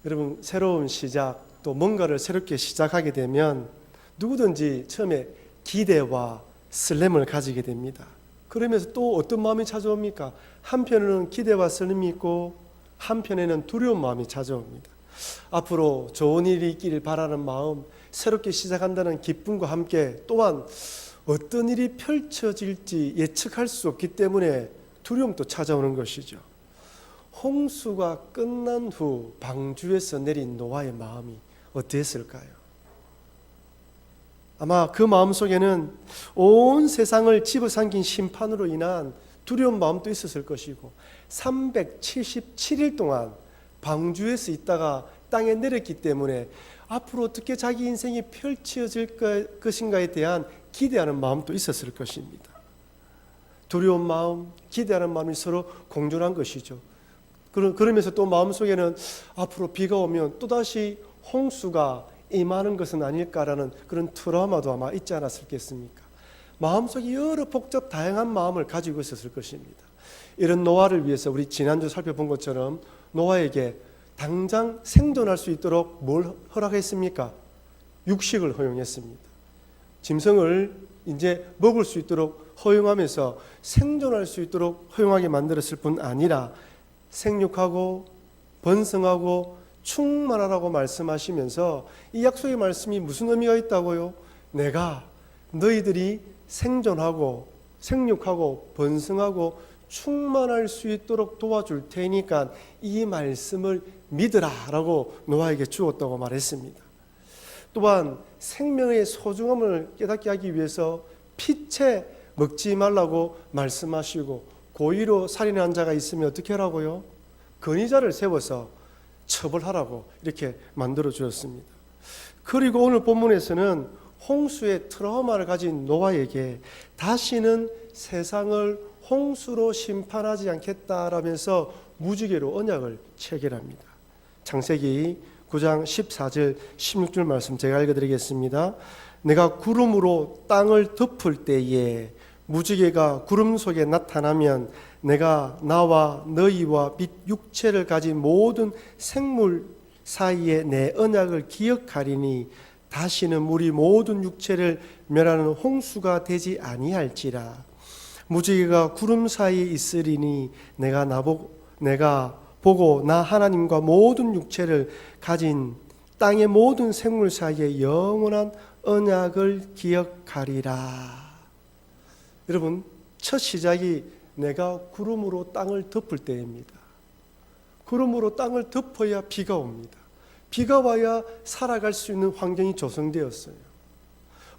여러분, 새로운 시작, 또 뭔가를 새롭게 시작하게 되면 누구든지 처음에 기대와 설렘을 가지게 됩니다. 그러면서 또 어떤 마음이 찾아옵니까? 한편에는 기대와 설렘이 있고 한편에는 두려운 마음이 찾아옵니다. 앞으로 좋은 일이 있기를 바라는 마음, 새롭게 시작한다는 기쁨과 함께 또한 어떤 일이 펼쳐질지 예측할 수 없기 때문에 두려움도 찾아오는 것이죠. 홍수가 끝난 후 방주에서 내린 노아의 마음이 어땠을까요? 아마 그 마음속에는 온 세상을 집어삼킨 심판으로 인한 두려운 마음도 있었을 것이고 377일 동안 방주에서 있다가 땅에 내렸기 때문에 앞으로 어떻게 자기 인생이 펼쳐질 것인가에 대한 기대하는 마음도 있었을 것입니다. 두려운 마음, 기대하는 마음이 서로 공존한 것이죠. 그러면서 또 마음속에는 앞으로 비가 오면 또다시 홍수가 임하는 것은 아닐까라는 그런 트라우마도 아마 있지 않았겠습니까? 마음속에 여러 복잡 다양한 마음을 가지고 있었을 것입니다. 이런 노아를 위해서 우리 지난주 살펴본 것처럼 노아에게 당장 생존할 수 있도록 뭘 허락했습니까? 육식을 허용했습니다. 짐승을 이제 먹을 수 있도록 허용하면서 생존할 수 있도록 허용하게 만들었을 뿐 아니라 생육하고 번성하고 충만하라고 말씀하시면서 이 약속의 말씀이 무슨 의미가 있다고요? 내가 너희들이 생존하고 생육하고 번성하고 충만할 수 있도록 도와줄 테니까 이 말씀을 믿으라 라고 노아에게 주었다고 말했습니다. 또한 생명의 소중함을 깨닫게 하기 위해서 피채 먹지 말라고 말씀하시고 고의로 살인한 자가 있으면 어떻게 하라고요? 건의자를 세워서 처벌하라고 이렇게 만들어 주었습니다. 그리고 오늘 본문에서는 홍수의 트라우마를 가진 노아에게 다시는 세상을 홍수로 심판하지 않겠다라면서 무지개로 언약을 체결합니다. 창세기 9장 14절 16절 말씀 제가 읽어드리겠습니다. 내가 구름으로 땅을 덮을 때에 무지개가 구름 속에 나타나면 내가 나와 너희와 및 육체를 가진 모든 생물 사이에 내 언약을 기억하리니 다시는 물이 모든 육체를 멸하는 홍수가 되지 아니할지라. 무지개가 구름 사이에 있으리니 내가 보고 나 하나님과 모든 육체를 가진 땅의 모든 생물 사이에 영원한 언약을 기억하리라. 여러분, 첫 시작이 내가 구름으로 땅을 덮을 때입니다. 구름으로 땅을 덮어야 비가 옵니다. 비가 와야 살아갈 수 있는 환경이 조성되었어요.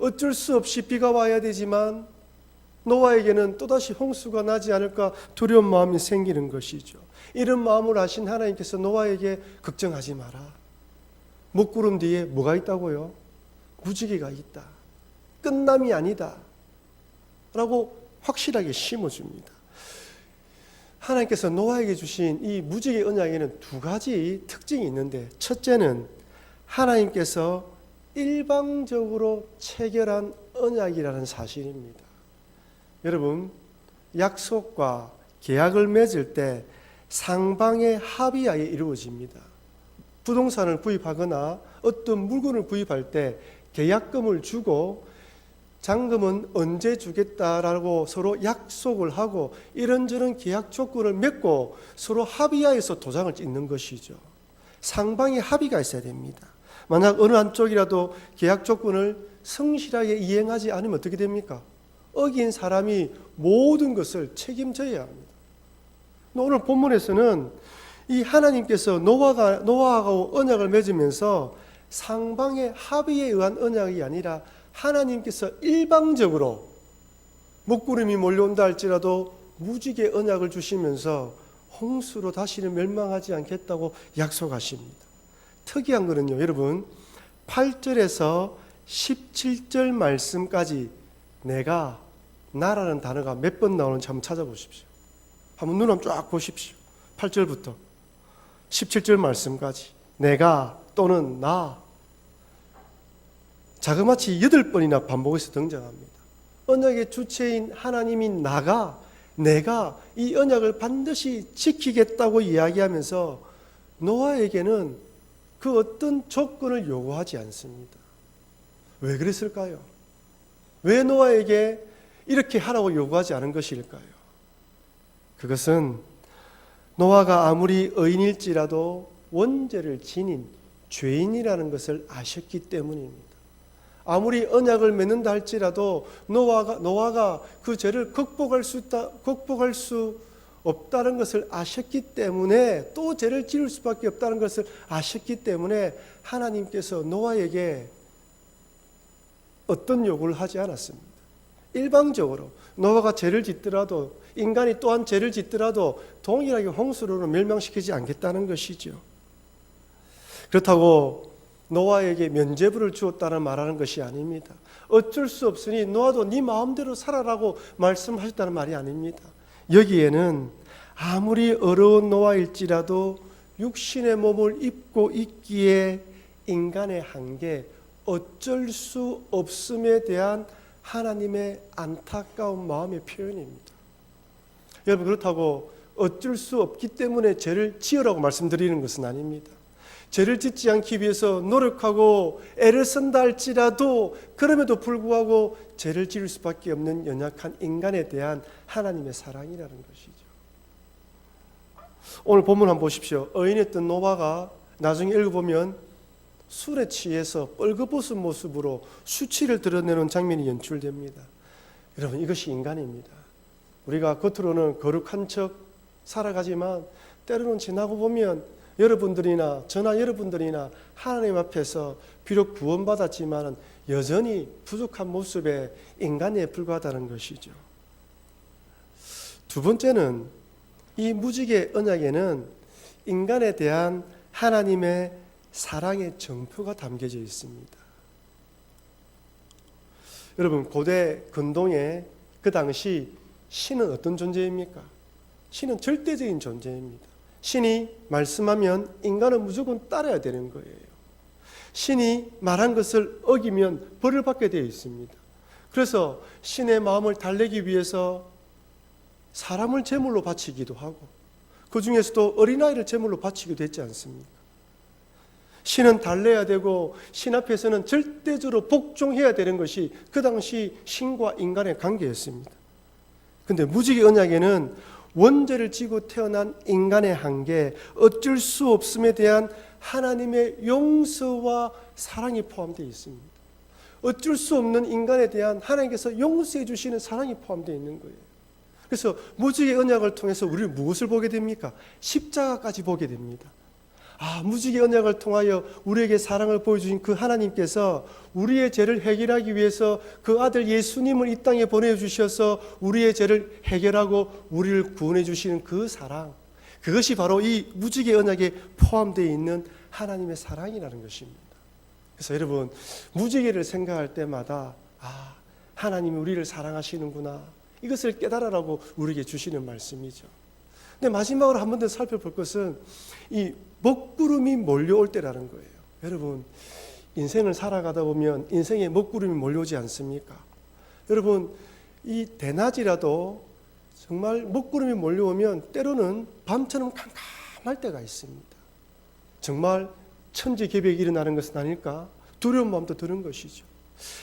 어쩔 수 없이 비가 와야 되지만 노아에게는 또다시 홍수가 나지 않을까 두려운 마음이 생기는 것이죠. 이런 마음을 아신 하나님께서 노아에게 걱정하지 마라. 먹구름 뒤에 뭐가 있다고요? 무지개가 있다. 끝남이 아니다. 라고 확실하게 심어줍니다. 하나님께서 노아에게 주신 이 무지개 언약에는 두 가지 특징이 있는데, 첫째는 하나님께서 일방적으로 체결한 언약이라는 사실입니다. 여러분, 약속과 계약을 맺을 때 상방의 합의하에 이루어집니다. 부동산을 구입하거나 어떤 물건을 구입할 때 계약금을 주고 잔금은 언제 주겠다라고 서로 약속을 하고 이런저런 계약 조건을 맺고 서로 합의하에서 도장을 찍는 것이죠. 상방의 합의가 있어야 됩니다. 만약 어느 한쪽이라도 계약 조건을 성실하게 이행하지 않으면 어떻게 됩니까? 어긴 사람이 모든 것을 책임져야 합니다. 오늘 본문에서는 이 하나님께서 노아하고 언약을 맺으면서 상방의 합의에 의한 언약이 아니라 하나님께서 일방적으로 먹구름이 몰려온다 할지라도 무지개 언약을 주시면서 홍수로 다시는 멸망하지 않겠다고 약속하십니다. 특이한 거는요, 여러분 8절에서 17절 말씀까지 내가 나라는 단어가 몇 번 나오는지 한번 찾아보십시오. 한번 눈 한번 쫙 보십시오. 8절부터 17절 말씀까지 내가 또는 나, 자그마치 8번이나 반복해서 등장합니다. 언약의 주체인 하나님인 내가 이 언약을 반드시 지키겠다고 이야기하면서 노아에게는 그 어떤 조건을 요구하지 않습니다. 왜 그랬을까요? 왜 노아에게 이렇게 하라고 요구하지 않은 것일까요? 그것은 노아가 아무리 의인일지라도 원죄를 지닌 죄인이라는 것을 아셨기 때문입니다. 아무리 언약을 맺는다 할지라도 노아가 그 죄를 극복할 수 없다는 것을 아셨기 때문에, 또 죄를 지을 수밖에 없다는 것을 아셨기 때문에 하나님께서 노아에게 어떤 요구를 하지 않았습니다. 일방적으로 노아가 죄를 짓더라도, 인간이 또한 죄를 짓더라도 동일하게 홍수로는 멸망시키지 않겠다는 것이죠. 그렇다고 노아에게 면죄부를 주었다는 말하는 것이 아닙니다. 어쩔 수 없으니 노아도 네 마음대로 살아라고 말씀하셨다는 말이 아닙니다. 여기에는 아무리 어려운 노아일지라도 육신의 몸을 입고 있기에 인간의 한계, 어쩔 수 없음에 대한 하나님의 안타까운 마음의 표현입니다. 여러분, 그렇다고 어쩔 수 없기 때문에 죄를 지으라고 말씀드리는 것은 아닙니다. 죄를 짓지 않기 위해서 노력하고 애를 쓴다 할지라도 그럼에도 불구하고 죄를 지을 수밖에 없는 연약한 인간에 대한 하나님의 사랑이라는 것이죠. 오늘 본문 한번 보십시오. 의인이었던 노아가 나중에 읽어보면 술에 취해서 뻘겋은 모습으로 수치를 드러내는 장면이 연출됩니다. 여러분, 이것이 인간입니다. 우리가 겉으로는 거룩한 척 살아가지만 때로는 지나고 보면 여러분들이나 저나 여러분들이나 하나님 앞에서 비록 구원받았지만 여전히 부족한 모습의 인간에 불과하다는 것이죠. 두 번째는 이 무지개 언약에는 인간에 대한 하나님의 사랑의 정표가 담겨져 있습니다. 여러분, 고대 근동에 그 당시 신은 어떤 존재입니까? 신은 절대적인 존재입니다. 신이 말씀하면 인간은 무조건 따라야 되는 거예요. 신이 말한 것을 어기면 벌을 받게 되어 있습니다. 그래서 신의 마음을 달래기 위해서 사람을 제물로 바치기도 하고, 그 중에서도 어린아이를 제물로 바치기도 했지 않습니까? 신은 달래야 되고 신 앞에서는 절대적으로 복종해야 되는 것이 그 당시 신과 인간의 관계였습니다. 그런데 무지개 언약에는 원죄를 지고 태어난 인간의 한계, 어쩔 수 없음에 대한 하나님의 용서와 사랑이 포함되어 있습니다. 어쩔 수 없는 인간에 대한 하나님께서 용서해 주시는 사랑이 포함되어 있는 거예요. 그래서 무지개 언약을 통해서 우리는 무엇을 보게 됩니까? 십자가까지 보게 됩니다. 무지개 언약을 통하여 우리에게 사랑을 보여주신 그 하나님께서 우리의 죄를 해결하기 위해서 그 아들 예수님을 이 땅에 보내주셔서 우리의 죄를 해결하고 우리를 구원해 주시는 그 사랑, 그것이 바로 이 무지개 언약에 포함되어 있는 하나님의 사랑이라는 것입니다. 그래서 여러분, 무지개를 생각할 때마다 하나님이 우리를 사랑하시는구나, 이것을 깨달으라고 우리에게 주시는 말씀이죠. 근데 마지막으로 한 번 더 살펴볼 것은 이 먹구름이 몰려올 때라는 거예요. 여러분, 인생을 살아가다 보면 인생에 먹구름이 몰려오지 않습니까? 여러분, 이 대낮이라도 정말 먹구름이 몰려오면 때로는 밤처럼 캄캄할 때가 있습니다. 정말 천지개벽이 일어나는 것은 아닐까? 두려운 마음도 드는 것이죠.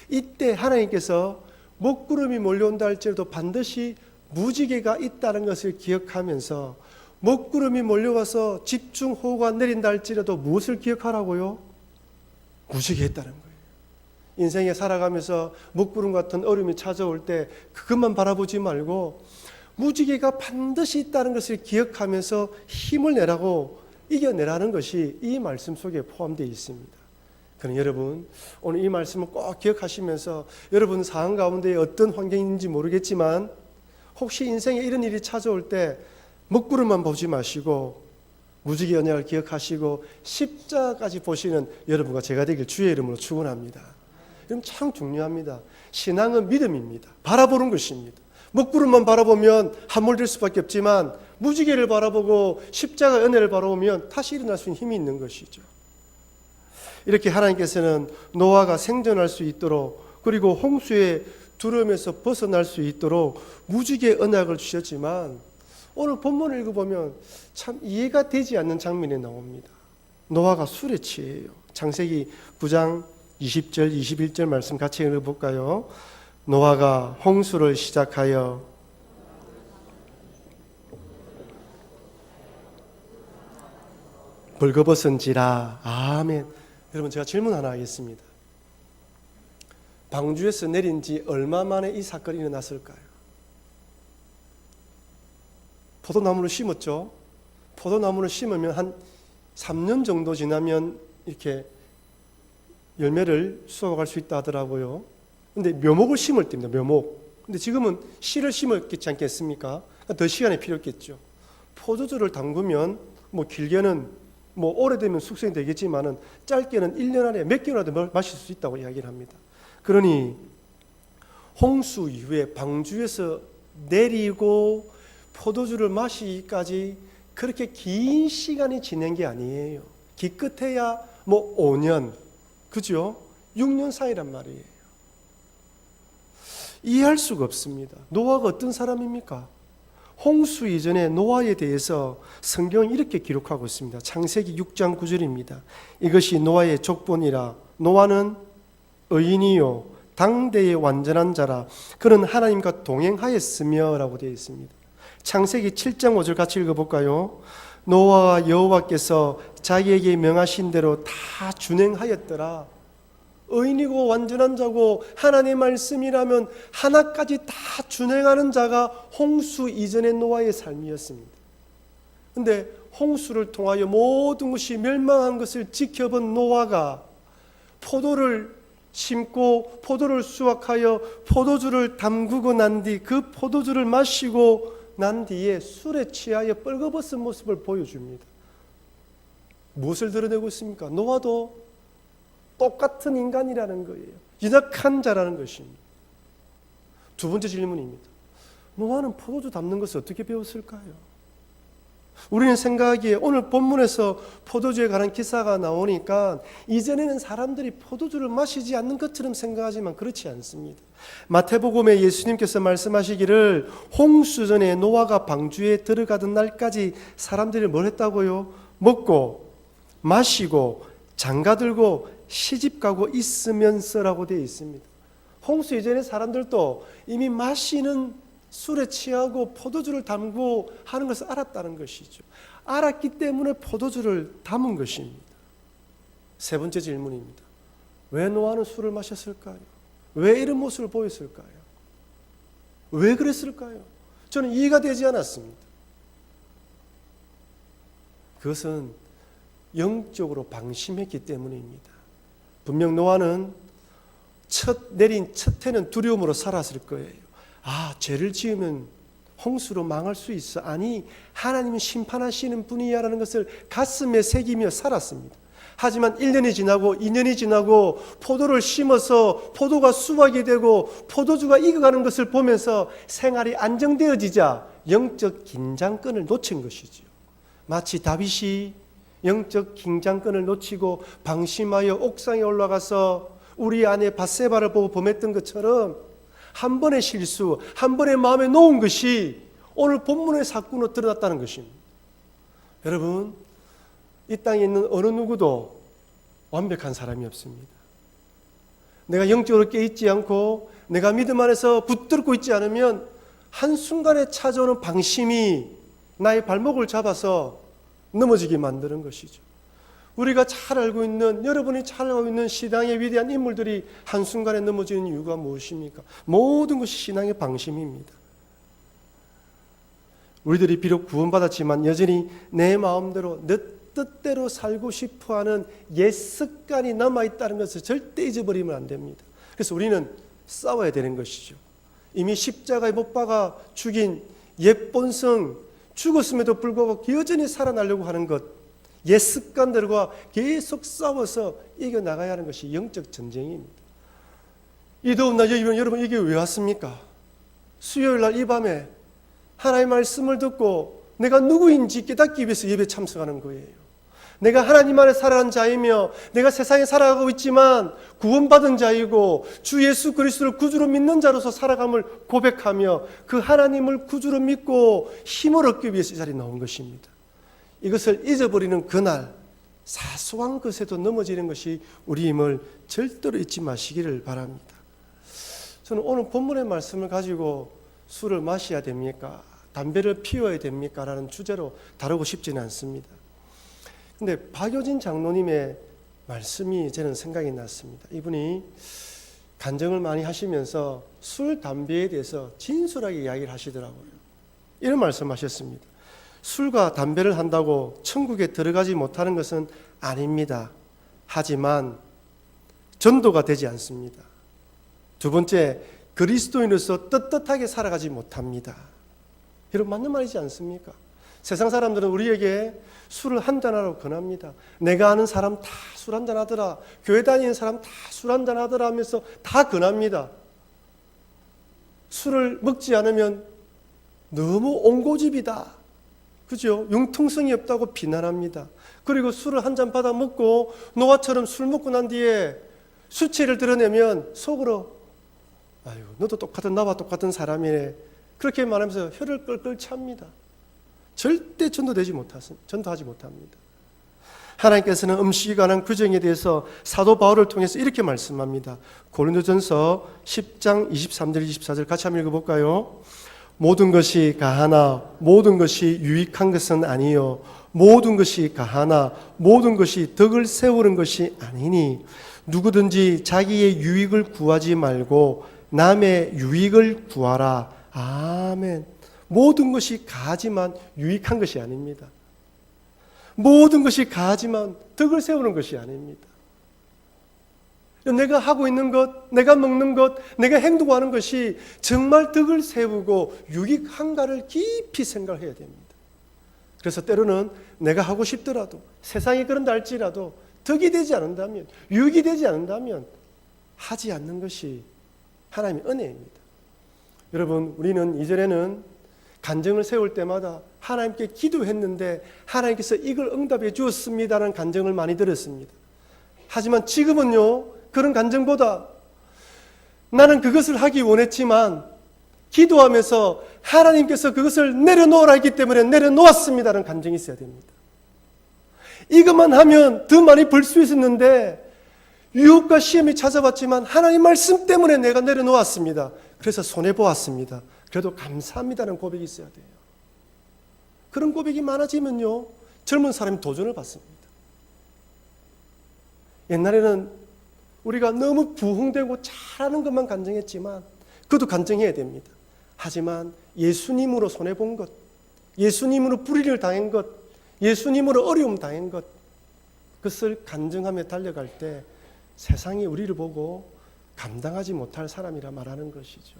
이때 하나님께서 먹구름이 몰려온다 할지라도 반드시 무지개가 있다는 것을 기억하면서, 먹구름이 몰려와서 집중호우가 내린다 할지라도 무엇을 기억하라고요? 무지개 있다는 거예요. 인생에 살아가면서 먹구름 같은 어려움이 찾아올 때 그것만 바라보지 말고 무지개가 반드시 있다는 것을 기억하면서 힘을 내라고, 이겨내라는 것이 이 말씀 속에 포함되어 있습니다. 그럼 여러분, 오늘 이 말씀을 꼭 기억하시면서 여러분 상황 가운데 어떤 환경인지 모르겠지만 혹시 인생에 이런 일이 찾아올 때 먹구름만 보지 마시고 무지개 언약을 기억하시고 십자가까지 보시는 여러분과 제가 되길 주의 이름으로 축원합니다. 이건 참 중요합니다. 신앙은 믿음입니다. 바라보는 것입니다. 먹구름만 바라보면 함몰될 수밖에 없지만 무지개를 바라보고 십자가 은혜를 바라보면 다시 일어날 수 있는 힘이 있는 것이죠. 이렇게 하나님께서는 노아가 생존할 수 있도록, 그리고 홍수의 두려움에서 벗어날 수 있도록 무지개 언약을 주셨지만 오늘 본문을 읽어보면 참 이해가 되지 않는 장면이 나옵니다. 노아가 술에 취해요. 창세기 9장 20절 21절 말씀 같이 읽어볼까요? 노아가 홍수를 시작하여 벌거벗은지라. 아멘. 여러분, 제가 질문 하나 하겠습니다. 방주에서 내린 지 얼마 만에 이 사건이 일어났을까요? 포도나무를 심었죠. 포도나무를 심으면 한 3년 정도 지나면 이렇게 열매를 수확할 수 있다 하더라고요. 근데 묘목을 심을 때입니다. 묘목. 근데 지금은 씨를 심었겠지 않겠습니까? 더 시간이 필요했겠죠. 포도주를 담그면 뭐 길게는 뭐 오래되면 숙성이 되겠지만은 짧게는 1년 안에 몇 개월이라도 마실 수 있다고 이야기를 합니다. 그러니 홍수 이후에 방주에서 내리고 포도주를 마시기까지 그렇게 긴 시간이 지난 게 아니에요. 기껏해야 뭐 5년, 그죠? 6년 사이란 말이에요. 이해할 수가 없습니다. 노아가 어떤 사람입니까? 홍수 이전에 노아에 대해서 성경은 이렇게 기록하고 있습니다. 창세기 6장 9절입니다. 이것이 노아의 족본이라. 노아는 의인이요 당대의 완전한 자라. 그는 하나님과 동행하였으며 라고 되어 있습니다. 창세기 7장 5절 같이 읽어볼까요? 노아와 여호와께서 자기에게 명하신 대로 다 준행하였더라. 의인이고 완전한 자고 하나님의 말씀이라면 하나까지 다 준행하는 자가 홍수 이전의 노아의 삶이었습니다. 그런데 홍수를 통하여 모든 것이 멸망한 것을 지켜본 노아가 포도를 심고 포도를 수확하여 포도주를 담그고 난 뒤 그 포도주를 마시고 난 뒤에 술에 취하여 뻘거벗은 모습을 보여줍니다. 무엇을 드러내고 있습니까? 노아도 똑같은 인간이라는 거예요. 연약한 자라는 것입니다. 두 번째 질문입니다. 노아는 포도주 담는 것을 어떻게 배웠을까요? 우리는 생각하기에 오늘 본문에서 포도주에 관한 기사가 나오니까 이전에는 사람들이 포도주를 마시지 않는 것처럼 생각하지만 그렇지 않습니다. 마태복음에 예수님께서 말씀하시기를 홍수 전에 노아가 방주에 들어가던 날까지 사람들이 뭘 했다고요? 먹고 마시고 장가들고 시집가고 있으면서라고 되어 있습니다. 홍수 이전에 사람들도 이미 마시는 술에 취하고 포도주를 담고 하는 것을 알았다는 것이죠. 알았기 때문에 포도주를 담은 것입니다. 세 번째 질문입니다. 왜 노아는 술을 마셨을까요? 왜 이런 모습을 보였을까요? 왜 그랬을까요? 저는 이해가 되지 않았습니다. 그것은 영적으로 방심했기 때문입니다. 분명 노아는 내린 첫 해는 두려움으로 살았을 거예요. 죄를 지으면 홍수로 망할 수 있어. 아니, 하나님은 심판하시는 분이야라는 것을 가슴에 새기며 살았습니다. 하지만 1년이 지나고 2년이 지나고 포도를 심어서 포도가 수확이 되고 포도주가 익어가는 것을 보면서 생활이 안정되어지자 영적 긴장끈을 놓친 것이죠. 마치 다윗이 영적 긴장끈을 놓치고 방심하여 옥상에 올라가서 우리 아내 밧세바를 보고 범했던 것처럼 한 번의 실수, 한 번의 마음에 놓은 것이 오늘 본문의 사건으로 드러났다는 것입니다. 여러분, 이 땅에 있는 어느 누구도 완벽한 사람이 없습니다. 내가 영적으로 깨있지 않고 내가 믿음 안에서 붙들고 있지 않으면 한순간에 찾아오는 방심이 나의 발목을 잡아서 넘어지게 만드는 것이죠. 우리가 잘 알고 있는, 여러분이 잘 알고 있는 신앙의 위대한 인물들이 한순간에 넘어지는 이유가 무엇입니까? 모든 것이 신앙의 방심입니다. 우리들이 비록 구원받았지만 여전히 내 마음대로 내 뜻대로 살고 싶어하는 옛 습관이 남아있다는 것을 절대 잊어버리면 안 됩니다. 그래서 우리는 싸워야 되는 것이죠. 이미 십자가에 못 박아 죽인 옛 본성, 죽었음에도 불구하고 여전히 살아나려고 하는 것, 옛 습관들과 계속 싸워서 이겨나가야 하는 것이 영적 전쟁입니다. 이 더운 날 여러분 이게 왜 왔습니까? 수요일 날 이 밤에 하나님의 말씀을 듣고 내가 누구인지 깨닫기 위해서 예배에 참석하는 거예요. 내가 하나님 안에 살아가는 자이며 내가 세상에 살아가고 있지만 구원받은 자이고 주 예수 그리스도를 구주로 믿는 자로서 살아감을 고백하며 그 하나님을 구주로 믿고 힘을 얻기 위해서 이 자리에 나온 것입니다. 이것을 잊어버리는 그날 사소한 것에도 넘어지는 것이 우리임을 절대로 잊지 마시기를 바랍니다. 저는 오늘 본문의 말씀을 가지고 술을 마셔야 됩니까? 담배를 피워야 됩니까? 라는 주제로 다루고 싶지는 않습니다. 근데 박효진 장로님의 말씀이 저는 생각이 났습니다. 이분이 간증을 많이 하시면서 술, 담배에 대해서 진솔하게 이야기를 하시더라고요. 이런 말씀하셨습니다. 술과 담배를 한다고 천국에 들어가지 못하는 것은 아닙니다. 하지만 전도가 되지 않습니다. 두 번째, 그리스도인으로서 떳떳하게 살아가지 못합니다. 여러분, 맞는 말이지 않습니까? 세상 사람들은 우리에게 술을 한잔하라고 권합니다. 내가 아는 사람 다 술 한잔하더라, 교회 다니는 사람 다 술 한잔하더라 하면서 다 권합니다. 술을 먹지 않으면 너무 옹고집이다, 그죠? 융통성이 없다고 비난합니다. 그리고 술을 한 잔 받아 먹고 노아처럼 술 먹고 난 뒤에 수치를 드러내면 속으로 아유, 너도 나와 똑같은 사람이네, 그렇게 말하면서 혀를 끌끌 찹니다. 절대 전도하지 못합니다. 하나님께서는 음식에 관한 규정에 대해서 사도 바울을 통해서 이렇게 말씀합니다. 고린도전서 10장 23절 24절 같이 한번 읽어볼까요? 모든 것이 가하나 모든 것이 유익한 것은 아니요 모든 것이 가하나 모든 것이 덕을 세우는 것이 아니니 누구든지 자기의 유익을 구하지 말고 남의 유익을 구하라. 아멘. 모든 것이 가하지만 유익한 것이 아닙니다. 모든 것이 가하지만 덕을 세우는 것이 아닙니다. 내가 하고 있는 것, 내가 먹는 것, 내가 행동하는 것이 정말 덕을 세우고 유익한가를 깊이 생각해야 됩니다. 그래서 때로는 내가 하고 싶더라도, 세상이 그런다 할지라도 덕이 되지 않는다면, 유익이 되지 않는다면 하지 않는 것이 하나님의 은혜입니다. 여러분, 우리는 이전에는 간증을 세울 때마다 하나님께 기도했는데 하나님께서 이걸 응답해 주었습니다라는 간증을 많이 들었습니다. 하지만 지금은요, 그런 간증보다 나는 그것을 하기 원했지만 기도하면서 하나님께서 그것을 내려놓으라 했기 때문에 내려놓았습니다라는 간증이 있어야 됩니다. 이것만 하면 더 많이 벌 수 있었는데 유혹과 시험이 찾아왔지만 하나님 말씀 때문에 내가 내려놓았습니다. 그래서 손해보았습니다. 그래도 감사합니다라는 고백이 있어야 돼요. 그런 고백이 많아지면요, 젊은 사람이 도전을 받습니다. 옛날에는 우리가 너무 부흥되고 잘하는 것만 간증했지만 그것도 간증해야 됩니다. 하지만 예수님으로 손해본 것, 예수님으로 불의를 당한 것, 예수님으로 어려움 당한 것, 그것을 간증하며 달려갈 때 세상이 우리를 보고 감당하지 못할 사람이라 말하는 것이죠.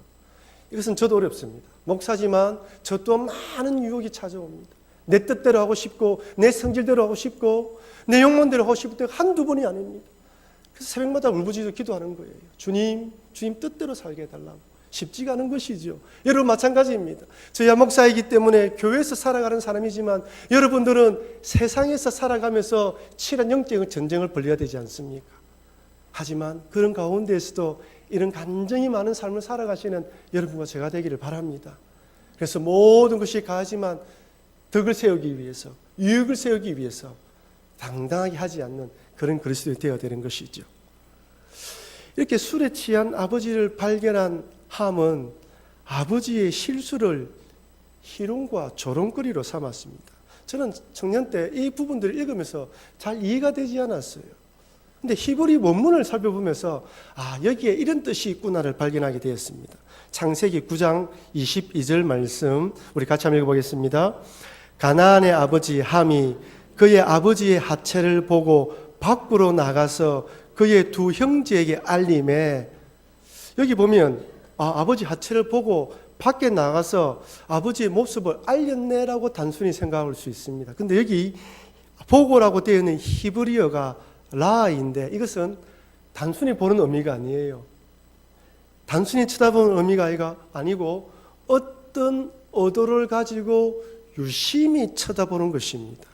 이것은 저도 어렵습니다. 목사지만 저 또한 많은 유혹이 찾아옵니다. 내 뜻대로 하고 싶고 내 성질대로 하고 싶고 내 욕망대로 하고 싶을 때 한두 번이 아닙니다. 그래서 새벽마다 울부짖어 기도하는 거예요. 주님 뜻대로 살게 해달라고. 쉽지가 않은 것이죠. 여러분 마찬가지입니다. 저야 목사이기 때문에 교회에서 살아가는 사람이지만 여러분들은 세상에서 살아가면서 치열한 영적 전쟁을 벌여야 되지 않습니까? 하지만 그런 가운데에서도 이런 간증이 많은 삶을 살아가시는 여러분과 제가 되기를 바랍니다. 그래서 모든 것이 가하지만 덕을 세우기 위해서, 유익을 세우기 위해서 당당하게 하지 않는 그런 그리스도인이 되어야 되는 것이죠. 이렇게 술에 취한 아버지를 발견한 함은 아버지의 실수를 희롱과 조롱거리로 삼았습니다. 저는 청년 때 이 부분들을 읽으면서 잘 이해가 되지 않았어요. 근데 히브리 원문을 살펴보면서 여기에 이런 뜻이 있구나를 발견하게 되었습니다. 창세기 9장 22절 말씀 우리 같이 한번 읽어보겠습니다. 가나안의 아버지 함이 그의 아버지의 하체를 보고 밖으로 나가서 그의 두 형제에게 알림해. 여기 보면 아버지 하체를 보고 밖에 나가서 아버지의 모습을 알렸네라고 단순히 생각할 수 있습니다. 근데 여기 보고라고 되어 있는 히브리어가 라인데 이것은 단순히 보는 의미가 아니에요. 단순히 쳐다보는 의미가 아니고 어떤 의도를 가지고 유심히 쳐다보는 것입니다.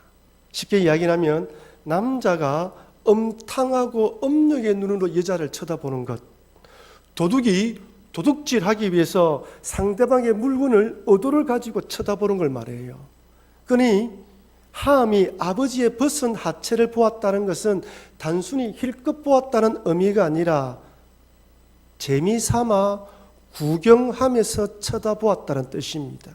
쉽게 이야기하면 남자가 엄탕하고 엄력의 눈으로 여자를 쳐다보는 것, 도둑이 도둑질하기 위해서 상대방의 물건을 의도를 가지고 쳐다보는 걸 말해요. 그러니 함이 아버지의 벗은 하체를 보았다는 것은 단순히 힐끗 보았다는 의미가 아니라 재미삼아 구경하면서 쳐다보았다는 뜻입니다.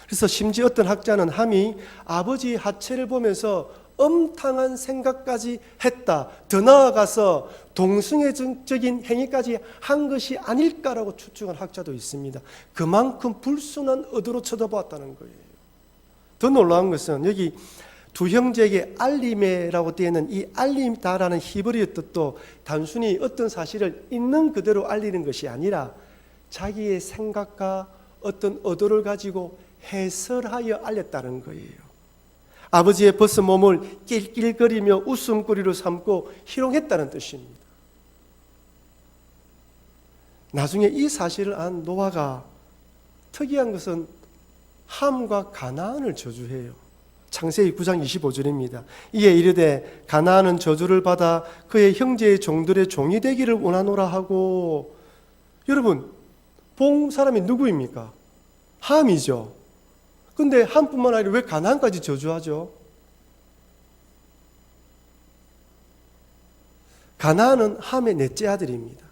그래서 심지어 어떤 학자는 함이 아버지의 하체를 보면서 엄탕한 생각까지 했다. 더 나아가서 동성애적인 행위까지 한 것이 아닐까라고 추측한 학자도 있습니다. 그만큼 불순한 의도로 쳐다보았다는 거예요. 더 놀라운 것은 여기 두 형제에게 알림에라고 되어 있는 이 알림다라는 히브리어 뜻도 단순히 어떤 사실을 있는 그대로 알리는 것이 아니라 자기의 생각과 어떤 의도를 가지고 해설하여 알렸다는 거예요. 아버지의 벗은 몸을 낄낄거리며 웃음거리로 삼고 희롱했다는 뜻입니다. 나중에 이 사실을 안 노아가 특이한 것은 함과 가나안을 저주해요. 창세기 9장 25절입니다. 이에 이르되 가나안은 저주를 받아 그의 형제의 종들의 종이 되기를 원하노라 하고, 여러분 본 사람이 누구입니까? 함이죠. 근데 함뿐만 아니라 왜 가나안까지 저주하죠? 가나안은 함의 넷째 아들입니다.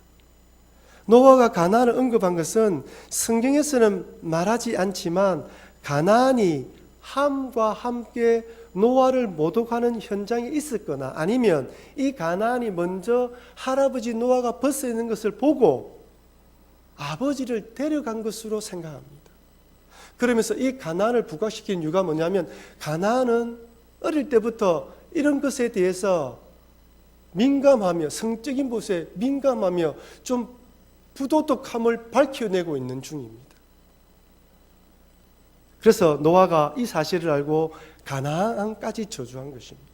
노아가 가나안을 언급한 것은 성경에서는 말하지 않지만 가나안이 함과 함께 노아를 모독하는 현장에 있었거나 아니면 이 가나안이 먼저 할아버지 노아가 벗어 있는 것을 보고 아버지를 데려간 것으로 생각합니다. 그러면서 이 가나안을 부각시킨 이유가 뭐냐면 가나안은 어릴 때부터 이런 것에 대해서 민감하며 성적인 것에 민감하며 좀 부도덕함을 밝혀내고 있는 중입니다. 그래서 노아가 이 사실을 알고 가나안까지 저주한 것입니다.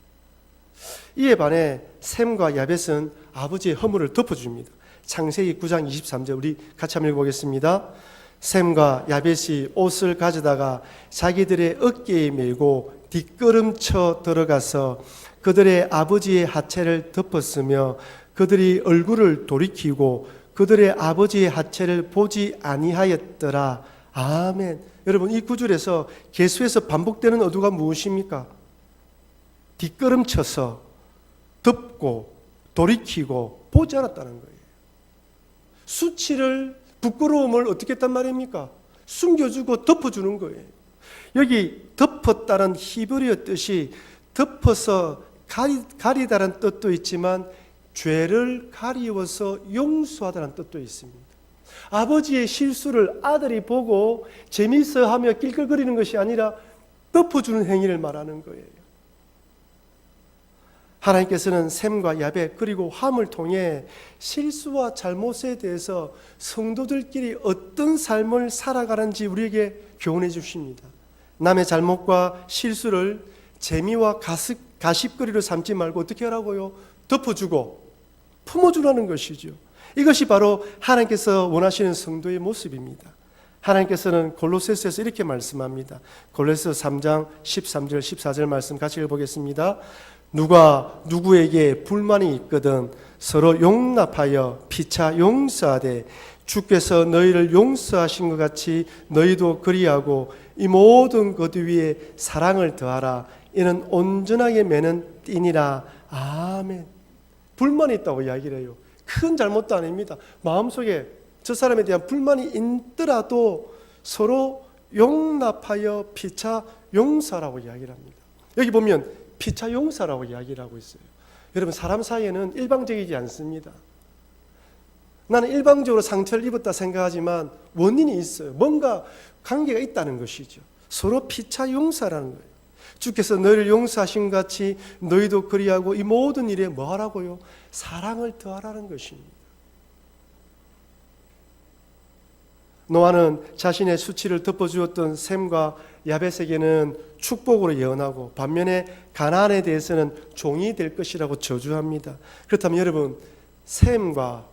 이에 반해 셈과 야벳은 아버지의 허물을 덮어줍니다. 창세기 9장 23절 우리 같이 한번 읽어보겠습니다. 셈과 야벳이 옷을 가져다가 자기들의 어깨에 메고 뒷걸음쳐 들어가서 그들의 아버지의 하체를 덮었으며 그들이 얼굴을 돌이키고 그들의 아버지의 하체를 보지 아니하였더라. 아멘. 여러분 이 구절에서 계수에서 반복되는 어두가 무엇입니까? 뒷걸음쳐서 덮고 돌이키고 보지 않았다는 거예요. 수치를 부끄러움을 어떻게 했단 말입니까? 숨겨주고 덮어주는 거예요. 여기 덮었다는 히브리어 뜻이 덮어서 가리다라는 뜻도 있지만 죄를 가리워서 용서하다는 뜻도 있습니다. 아버지의 실수를 아들이 보고 재미있어하며 낄낄거리는 것이 아니라 덮어주는 행위를 말하는 거예요. 하나님께서는 셈과 야벳 그리고 함을 통해 실수와 잘못에 대해서 성도들끼리 어떤 삶을 살아가는지 우리에게 교훈해 주십니다. 남의 잘못과 실수를 재미와 가십거리로 삼지 말고 어떻게 하라고요? 덮어주고 품어주라는 것이죠. 이것이 바로 하나님께서 원하시는 성도의 모습입니다. 하나님께서는 골로새서에서 이렇게 말씀합니다. 골로새서 3장 13절 14절 말씀 같이 읽어보겠습니다. 누가 누구에게 불만이 있거든 서로 용납하여 피차 용서하되 주께서 너희를 용서하신 것 같이 너희도 그리하고 이 모든 것 위에 사랑을 더하라. 이는 온전하게 매는 띠니라. 아멘. 불만이 있다고 이야기를 해요. 큰 잘못도 아닙니다. 마음속에 저 사람에 대한 불만이 있더라도 서로 용납하여 피차 용서라고 이야기를 합니다. 여기 보면 피차 용서라고 이야기를 하고 있어요. 여러분 사람 사이에는 일방적이지 않습니다. 나는 일방적으로 상처를 입었다 생각하지만 원인이 있어요. 뭔가 관계가 있다는 것이죠. 서로 피차 용서라는 거예요. 주께서 너희를 용서하신 것 같이 너희도 그리하고 이 모든 일에 뭐 하라고요? 사랑을 더하라는 것입니다. 노아는 자신의 수치를 덮어주었던 셈과 야벳에게는 축복으로 예언하고 반면에 가나안에 대해서는 종이 될 것이라고 저주합니다. 그렇다면 여러분 셈과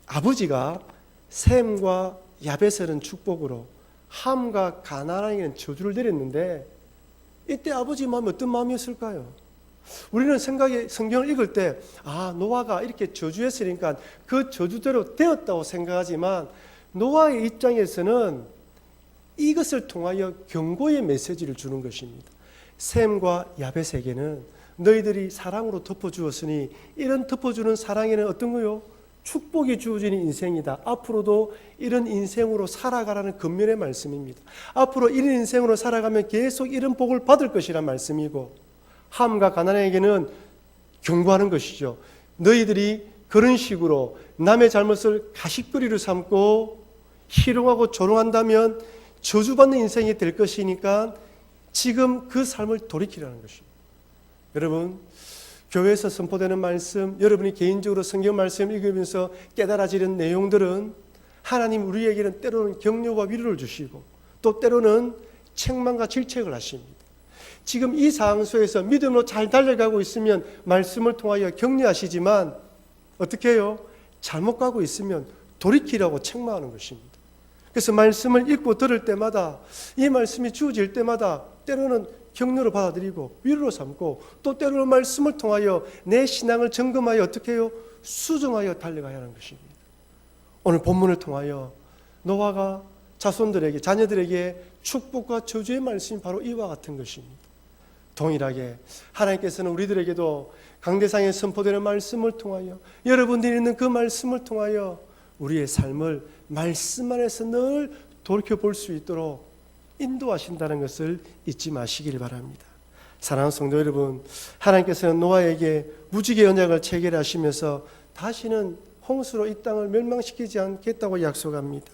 아버지가 셈과 야벳에는 축복으로 함과 가나안에게는 저주를 내렸는데 이때 아버지 마음이 어떤 마음이었을까요? 우리는 성경을 읽을 때 노아가 이렇게 저주했으니까 그 저주대로 되었다고 생각하지만 노아의 입장에서는 이것을 통하여 경고의 메시지를 주는 것입니다. 셈과 야벳에게는 너희들이 사랑으로 덮어주었으니 이런 덮어주는 사랑에는 어떤 거요? 축복이 주어지는 인생이다. 앞으로도 이런 인생으로 살아가라는 근면의 말씀입니다. 앞으로 이런 인생으로 살아가면 계속 이런 복을 받을 것이란 말씀이고, 함과 가나안에게는 경고하는 것이죠. 너희들이 그런 식으로 남의 잘못을 가십거리로 삼고 희롱하고 조롱한다면 저주받는 인생이 될 것이니까 지금 그 삶을 돌이키라는 것입니다. 여러분, 교회에서 선포되는 말씀, 여러분이 개인적으로 성경 말씀 읽으면서 깨달아지는 내용들은 하나님 우리에게는 때로는 격려와 위로를 주시고 또 때로는 책망과 질책을 하십니다. 지금 이 상황 속에서 믿음으로 잘 달려가고 있으면 말씀을 통하여 격려하시지만 어떻게 해요? 잘못 가고 있으면 돌이키라고 책망하는 것입니다. 그래서 말씀을 읽고 들을 때마다 이 말씀이 주어질 때마다 때로는 격려로 받아들이고 위로로 삼고 또 때로는 말씀을 통하여 내 신앙을 점검하여 어떻게 해요? 수정하여 달려가야 하는 것입니다. 오늘 본문을 통하여 노아가 자손들에게 자녀들에게 축복과 저주의 말씀이 바로 이와 같은 것입니다. 동일하게 하나님께서는 우리들에게도 강대상에 선포되는 말씀을 통하여 여러분들이 있는 그 말씀을 통하여 우리의 삶을 말씀 안에서 늘 돌이켜볼 수 있도록 인도하신다는 것을 잊지 마시길 바랍니다. 사랑하는 성도 여러분, 하나님께서는 노아에게 무지개 언약을 체결하시면서 다시는 홍수로 이 땅을 멸망시키지 않겠다고 약속합니다.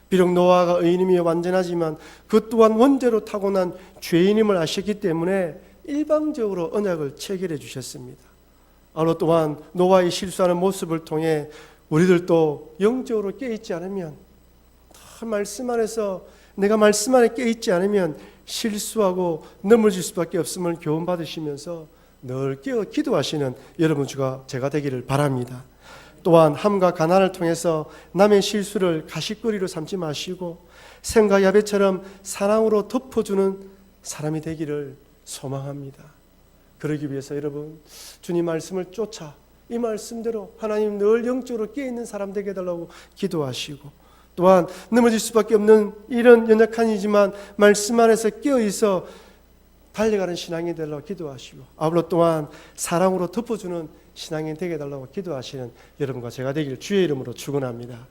비록 노아가 의인이며 완전하지만 그 또한 원죄로 타고난 죄인임을 아셨기 때문에 일방적으로 언약을 체결해 주셨습니다. 아울러 또한 노아의 실수하는 모습을 통해 우리들도 영적으로 깨어있지 않으면 말씀 안에서 내가 말씀 안에 깨어있지 않으면 실수하고 넘어질 수밖에 없음을 교훈받으시면서 늘 깨어 기도하시는 여러분 제가 되기를 바랍니다. 또한 함과 가난을 통해서 남의 실수를 가십거리로 삼지 마시고 셈과 야벳처럼 사랑으로 덮어주는 사람이 되기를 소망합니다. 그러기 위해서 여러분 주님 말씀을 쫓아 이 말씀대로 하나님 늘 영적으로 깨어있는 사람 되게 해달라고 기도하시고 또한 넘어질 수밖에 없는 이런 연약한이지만 말씀 안에서 깨어있어 달려가는 신앙이 되려고 기도하시고 아울러 또한 사랑으로 덮어주는 신앙이 되게 해달라고 기도하시는 여러분과 제가 되기를 주의 이름으로 축원합니다.